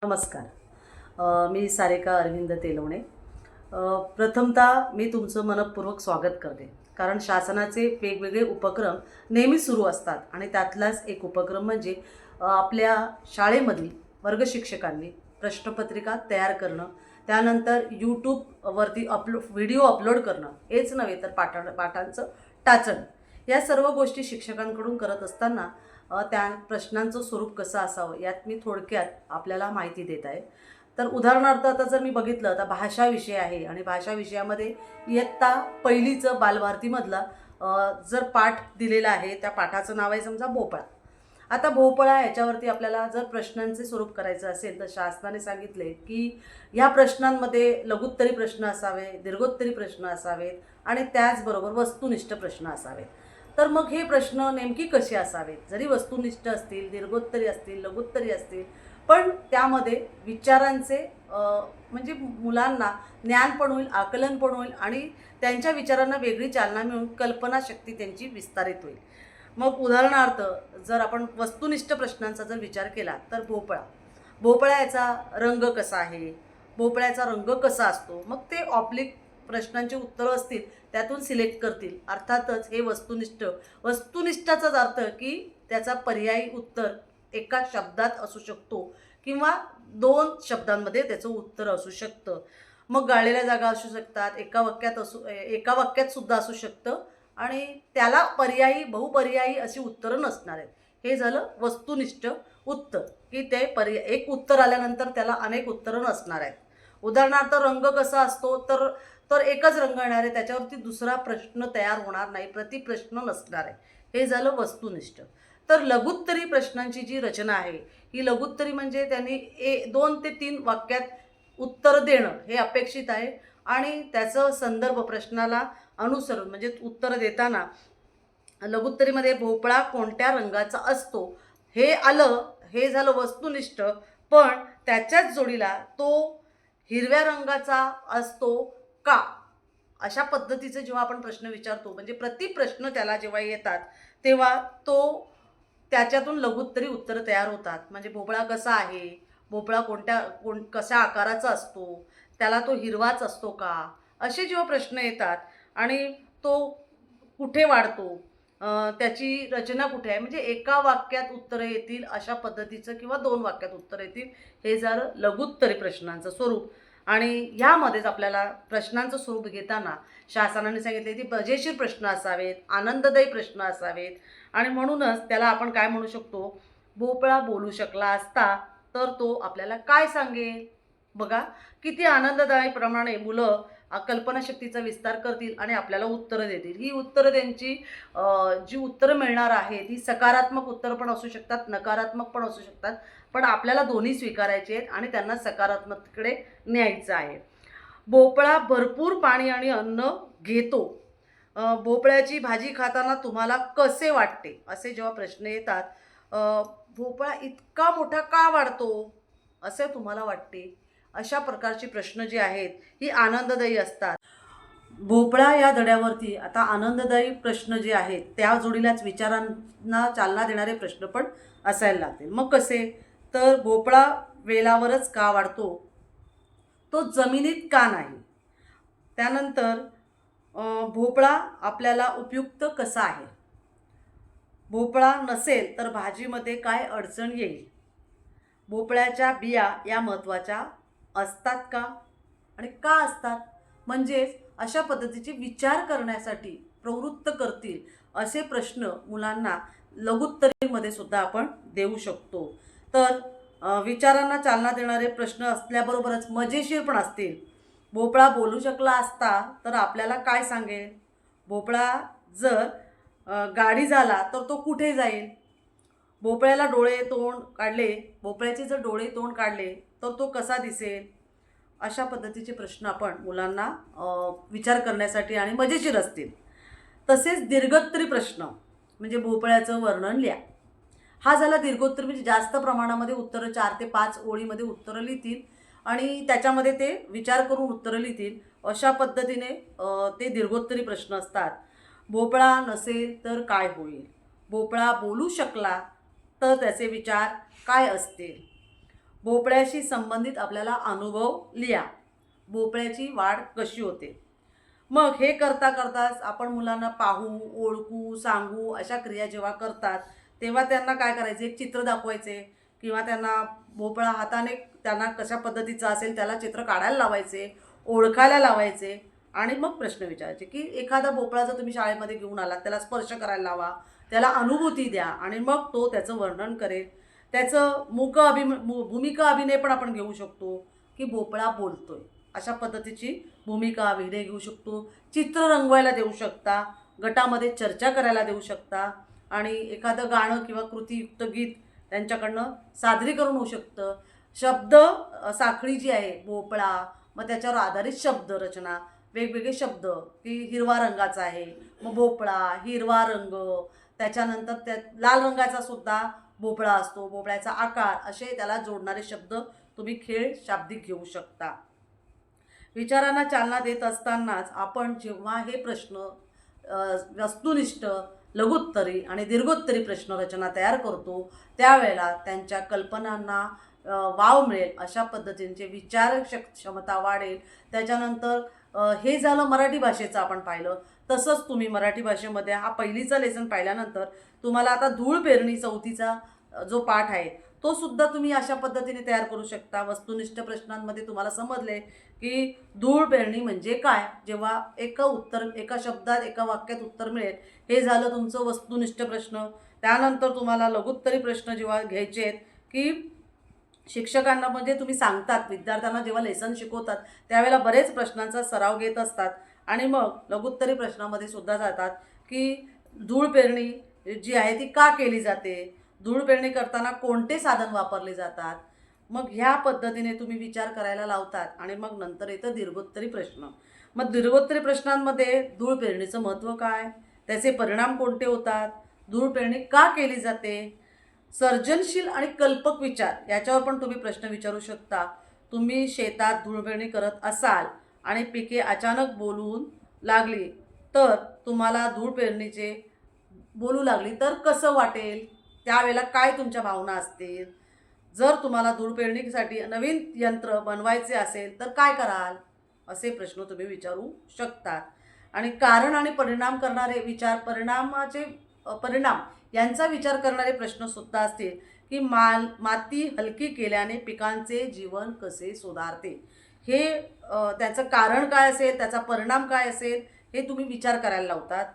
नमस्कार. मी सारिका अरविंद तेलवणे. प्रथमतः मी तुमचं मनःपूर्वक स्वागत करते. कारण शासनाचे वेगवेगळे उपक्रम नेहमी सुरू असतात आणि त्यातलाच एक उपक्रम म्हणजे आपल्या शाळेमधील वर्ग शिक्षकांनी प्रश्नपत्रिका तयार करणं, त्यानंतर यूट्यूबवरती व्हिडिओ अपलोड करणं, हेच नव्हे तर पाठांचं टाचण, या सर्व गोष्टी शिक्षकांकडून करत असताना त्या प्रश्नांचं स्वरूप कसं असावं यात मी थोडक्यात आपल्याला माहिती देत आहे. तर उदाहरणार्थ आता जर मी बघितलं तर भाषा विषय आहे आणि भाषा विषयामध्ये इयत्ता पहिलीचं बालभारतीमधला जर पाठ दिलेला आहे, त्या पाठाचं नाव आहे समजा भोपळा. आता भोपळा याच्यावरती आपल्याला जर प्रश्नांचे स्वरूप करायचं असेल तर शासनाने सांगितले की ह्या प्रश्नांमध्ये लघुत्तरी प्रश्न असावे, दीर्घोत्तरी प्रश्न असावेत आणि त्याचबरोबर वस्तुनिष्ठ प्रश्न असावेत. तर मग हे प्रश्न नेमकी कसे असावेत? जरी वस्तुनिष्ठ असतील, दीर्घोत्तरी असतील, लघुत्तरी असतील, पण त्यामध्ये विचारांचे म्हणजे मुलांना ज्ञान पण होईल, आकलन पण होईल आणि त्यांच्या विचारांना वेगळी चालना मिळून कल्पनाशक्ती त्यांची विस्तारित होईल. मग उदाहरणार्थ जर आपण वस्तुनिष्ठ प्रश्नांचा जर विचार केला तर भोपळा. भोपळा याचा रंग कसा आहे? भोपळ्याचा रंग कसा असतो? मग ते ऑब्लिक प्रश्नांची उत्तरं असतील त्यातून सिलेक्ट करतील. अर्थातच हे वस्तुनिष्ठाचाच अर्थ की त्याचा पर्यायी उत्तर एका शब्दात असू शकतो किंवा 2 शब्दांमध्ये त्याचं उत्तर असू शकतं. मग गाळलेल्या जागा असू शकतात, एका वाक्यात सुद्धा असू शकतं आणि त्याला पर्यायी, बहुपर्यायी अशी उत्तरं नसणार आहेत. हे झालं वस्तुनिष्ठ उत्तर, की ते एक उत्तर आल्यानंतर त्याला अनेक उत्तरं नसणार आहेत. उदाहरणार्थ रंग कसा असतो तर तर एकच रंग येणार आहे, त्याच्यावरती दुसरा प्रश्न तयार होणार नाही, प्रतिप्रश्न नसणार आहे. हे झालं वस्तुनिष्ठ. तर लघुत्तरी प्रश्नांची जी रचना आहे, ही लघुत्तरी म्हणजे त्यांनी 2 ते 3 वाक्यात उत्तर देणं हे अपेक्षित आहे आणि त्याचं संदर्भ प्रश्नाला अनुसरून म्हणजे उत्तर देताना लघुत्तरीमध्ये भोपळा कोणत्या रंगाचा असतो हे आलं, हे झालं वस्तुनिष्ठ. पण त्याच्याच जोडीला तो हिरव्या रंगाचा असतो का? अशा पद्धतीचे जेव्हा आपण प्रश्न विचारतो म्हणजे प्रतिप्रश्न त्याला जेव्हा येतात तेव्हा त्याच्यातून लघुत्तरी उत्तरं तयार होतात. म्हणजे भोपळा कसा आहे? भोपळा कशा आकाराचा असतो? त्याला तो हिरवाच असतो का? असे जेव्हा प्रश्न येतात आणि तो कुठे वाढतो? त्याची रचना कुठे आहे? म्हणजे एका वाक्यात उत्तरं येतील अशा पद्धतीचं किंवा 2 वाक्यात उत्तरं येतील. हे झालं लघुत्तरी प्रश्नांचं स्वरूप. आणि ह्यामध्येच आपल्याला प्रश्नांचं स्वरूप घेताना शासनाने सांगितले की मजेशीर प्रश्न असावेत, आनंददायी प्रश्न असावेत आणि म्हणूनच त्याला आपण काय म्हणू शकतो? भोपळा बोलू शकला असता तर तो आपल्याला काय सांगेल? बघा किती आनंददायी प्रमाणे मुलं कल्पनाशक्तीचा विस्तार करतील आणि आपल्याला उत्तरं देतील. ही उत्तरं त्यांची जी उत्तरं मिळणार आहेत ही सकारात्मक उत्तरं पण असू शकतात, नकारात्मक पण असू शकतात. पण आपल्याला दोन्ही स्वीकारायचे आहेत आणि त्यांना सकारात्मकतेकडे न्यायचं आहे. भोपळा भरपूर पाणी आणि अन्न घेतो. भोपळ्याची भाजी खाताना तुम्हाला कसे वाटते? असे जेव्हा प्रश्न येतात, भोपळा इतका मोठा का वाढतो असे तुम्हाला वाटते? अशा प्रकारचे प्रश्न जे आहेत ही आनंददायी असतात. भोपळा या धड्यावरती आता आनंददायी प्रश्न जे आहेत त्या जोडीलाच विचारांना चालना देणारे प्रश्न पण असायला लागतील. मग कसे? तर भोपळा वेलावरच का वाढतो? तो जमिनीत का नाही? त्यानंतर भोपळा आपल्याला उपयुक्त कसा आहे? भोपळा नसेल तर भाजीमध्ये काय अडचण येईल? भोपळ्याच्या बिया या महत्त्वाच्या असतात का आणि का असतात? म्हणजेच अशा पद्धतीचे विचार करण्यासाठी प्रवृत्त करतील असे प्रश्न मुलांना लघुत्तरीमध्ये सुद्धा आपण देऊ शकतो. तर विचारांना चालना देणारे प्रश्न असल्याबरोबरच मजेशीर पण असतील. भोपळा बोलू शकला असता तर आपल्याला काय सांगेल? भोपळा जर गाडी झाला तर तो कुठे जाईल? भोपळ्याला भोपळ्याचे जर डोळे तोंड काढले तर तो कसा दिसेल? अशा पद्धतीचे प्रश्न आपण मुलांना विचार करण्यासाठी आणि मजेशीर असतील. तसेच दीर्घोत्तरी प्रश्न म्हणजे भोपळ्याचं वर्णन लिहा. हा झाला दीर्घोत्तरी म्हणजे जास्त प्रमाणामध्ये उत्तरं 4 ते 5 ओळीमध्ये उत्तरं लिहितील आणि त्याच्यामध्ये ते विचार करून उत्तरं लिहितील. अशा पद्धतीने ते दीर्घोत्तरी प्रश्न असतात. भोपळा नसेल तर काय होईल? भोपळा बोलू शकला तर त्याचे विचार काय असतील? भोपळ्याशी संबंधित आपल्याला अनुभव लिहा. भोपळ्याची वाढ कशी होते. मग हे करता करताच आपण मुलांना पाहू, ओळखू, सांगू अशा क्रिया जेव्हा करतात तेव्हा त्यांना काय करायचे, एक चित्र दाखवायचे किंवा त्यांना भोपळा हाताने त्यांना कशा पद्धतीचं असेल त्याला चित्र काढायला लावायचे, ओळखायला लावायचे आणि मग प्रश्न विचारायचे की एखादा भोपळा जर तुम्ही शाळेमध्ये घेऊन आलात त्याला स्पर्श करायला लावा, त्याला अनुभूती द्या आणि मग तो त्याचं वर्णन करेल. त्याचं भूमिका अभिनय पण आपण घेऊ शकतो की भोपळा बोलतोय अशा पद्धतीची भूमिका अभिनय घेऊ शकतो. चित्र रंगवायला देऊ शकता, गटामध्ये चर्चा करायला देऊ शकता आणि एखादं गाणं किंवा कृतीयुक्त गीत त्यांच्याकडनं सादरीकरण होऊ शकतं. शब्द साखळी जी आहे भोपळा, मग त्याच्यावर आधारित शब्द रचना, वेगवेगळे शब्द की हिरवा रंगाचा आहे मग भोपळा, हिरवा रंग, त्याच्यानंतर त्या लाल रंगाचा सुद्धा भोपळा असतो, भोपळ्याचा आकार, असे त्याला जोडणारे शब्द तुम्ही खेळ शाब्दिक घेऊ शकता. विचारांना चालना देत असतानाच आपण जेव्हा हे प्रश्न वस्तुनिष्ठ, लघुत्तरी आणि दीर्घोत्तरी प्रश्नरचना तयार करतो त्यावेळेला त्यांच्या कल्पनांना वाव मिळेल अशा पद्धतींचे विचार क्षमता वाढेल. त्याच्यानंतर हे झालं मराठी भाषेचं आपण पाहिलं. तसंच तुम्ही मराठी भाषेमध्ये हा पहिलीचा लेसन पाहिल्यानंतर तुम्हाला आता धूळ पेरणी चौथीचा जो पाठ आहे तो सुद्धा तुम्ही अशा पद्धतीने तयार करू शकता. वस्तुनिष्ठ प्रश्नांमध्ये तुम्हाला समजले की धूळ पेरणी म्हणजे काय, जेव्हा एका शब्दात एका वाक्यात उत्तर मिळेल, हे झालं तुमचं वस्तुनिष्ठ प्रश्न. त्यानंतर तुम्हाला लघुत्तरी प्रश्न जेव्हा घ्यायचे आहेत की शिक्षकांना म्हणजे तुम्ही सांगतात विद्यार्थ्यांना जेव्हा लेसन शिकवतात त्यावेळेला बरेच प्रश्नांचा सराव घेत असतात आणि मग लघुत्तरी प्रश्नामध्ये सुद्धा जातात की धूळ पेरणी जी आहे ती का केली जाते, धूळ पेरणी करताना कोणते साधन वापरले जातात. मग ह्या पद्धतीने तुम्ही विचार करायला लावतात आणि मग नंतर येतं दीर्घोत्तरी प्रश्न. मग दीर्घोत्तरी प्रश्नांमध्ये धूळ पेरणीचं महत्त्व काय, त्याचे परिणाम कोणते होतात, धूळ पेरणी का केली जाते, सर्जनशील आणि कल्पक विचार याच्यावर पण तुम्ही प्रश्न विचारू शकता. तुम्ही शेतात धूळ पेरणी करत असाल आणि पिके अचानक बोलून लागली तर तुम्हाला धूळ पेरणीचे बोलू लागली तर कसं वाटेल, त्यावेळेला काय तुमच्या भावना असतील. जर तुम्हाला धूळ पेरणीसाठी नवीन यंत्र बनवायचे असेल तर काय कराल, असे प्रश्न तुम्ही विचारू शकतात. आणि कारण आणि परिणाम करणारे विचार, परिणामाचे परिणाम यांचा विचार करणारे प्रश्नसुद्धा असतील की माती हलकी केल्याने पिकांचे जीवन कसे सुधारते, हे त्याचं कारण काय असेल, त्याचा परिणाम काय असेल हे तुम्ही विचार करायला लावतात.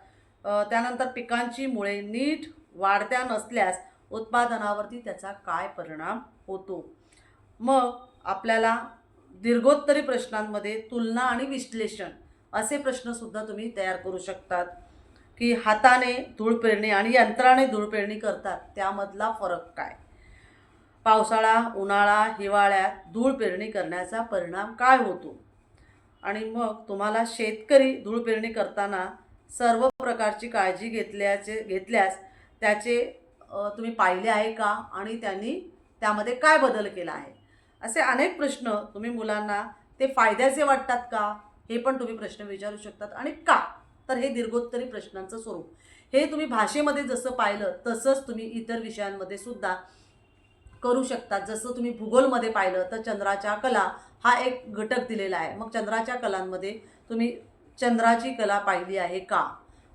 त्यानंतर पिकांची मुळे नीट वाढत्या नसल्यास उत्पादनावरती त्याचा काय परिणाम होतो. मग आपल्याला दीर्घोत्तरी प्रश्नांमध्ये तुलना आणि विश्लेषण असे प्रश्नसुद्धा तुम्ही तयार करू शकतात की हाताने धूळ पेरणी आणि यंत्राने धूळ पेरणी करतात त्यामधला फरक काय, पावसाळा, उन्हाळा, हिवाळ्यात धूळ पेरणी करण्याचा परिणाम काय होतो. आणि मग तुम्हाला शेतकरी धूळ पेरणी करताना सर्व प्रकारची काळजी घेतल्यास त्याचे तुम्ही पाहिले आहे का आणि त्यांनी त्यामध्ये काय बदल केला आहे, असे अनेक प्रश्न तुम्ही मुलांना ते फायद्याचे वाटतात का हे पण तुम्ही प्रश्न विचारू शकतात. आणि का, तर हे दीर्घोत्तरी प्रश्नांचं स्वरूप हे तुम्ही भाषेमध्ये जसं पाहिलं तसंच तुम्ही इतर विषयांमध्ये सुद्धा करू शकतात. जसं तुम्ही भूगोलमध्ये पाहिलं तर चंद्राच्या कला हा एक घटक दिलेला आहे. मग चंद्राच्या कलांमध्ये तुम्ही चंद्राची कला पाहिली आहे का,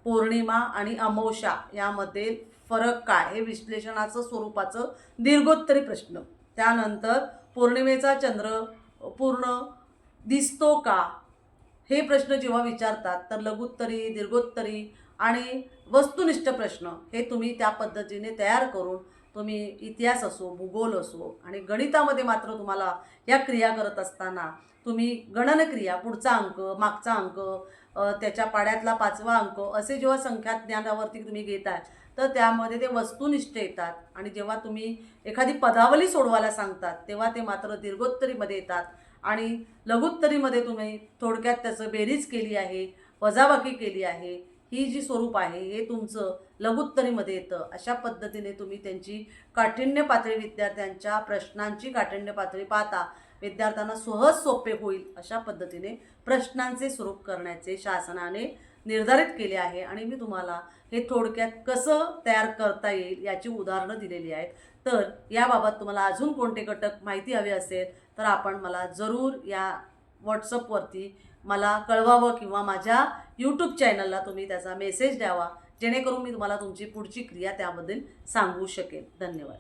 पौर्णिमा आणि अमावस्या यामध्ये फरक काय, हे विश्लेषणाचं स्वरूपाचं दीर्घोत्तरी प्रश्न. त्यानंतर पौर्णिमेचा चंद्र पूर्ण दिसतो का, हे प्रश्न जेव्हा विचारतात तर लघुत्तरी, दीर्घोत्तरी आणि वस्तुनिष्ठ प्रश्न हे तुम्ही त्या पद्धतीने तयार करून तुम्ही इतिहास असो, भूगोल असो आणि गणितामध्ये मात्र तुम्हाला या क्रिया करत असताना तुम्ही गणनक्रिया, पुढचा अंक, मागचा अंक, त्याच्या पाड्यातला 5वा अंक असे जेव्हा संख्या ज्ञानावरती तुम्ही घेताय तर त्यामध्ये ते वस्तुनिष्ठ येतात. आणि जेव्हा तुम्ही एखादी पदावली सोडवायला सांगतात तेव्हा ते मात्र दीर्घोत्तरीमध्ये येतात. आणि लघुत्तरीमध्ये तुम्ही थोडक्यात त्याचं बेरीज केली आहे, वजाबाकी केली आहे, ही जी स्वरूप आहे हे तुमचं लघुत्तरीमध्ये येतं. अशा पद्धतीने तुम्ही त्यांची काठिण्य पातळी, विद्यार्थ्यांच्या प्रश्नांची काठिण्य पातळी पाहता विद्यार्थ्यांना सहज सोपे होईल अशा पद्धतीने प्रश्नांचे स्वरूप करण्याचे शासनाने निर्धारित केले आहे आणि मी तुम्हाला हे थोडक्यात कसं तयार करता येईल याची उदाहरणं दिलेली आहेत. तर याबाबत तुम्हाला अजून कोणते घटक माहिती हवे असेल तर आपण मला जरूर या व्हॉट्सअपवरती मला कळवावं किंवा माझ्या यूट्यूब चॅनलला तुम्ही त्याचा मेसेज द्यावा, जेणेकरून मी तुम्हाला तुमची पुढची क्रिया त्याबद्दल सांगू शकेन. धन्यवाद.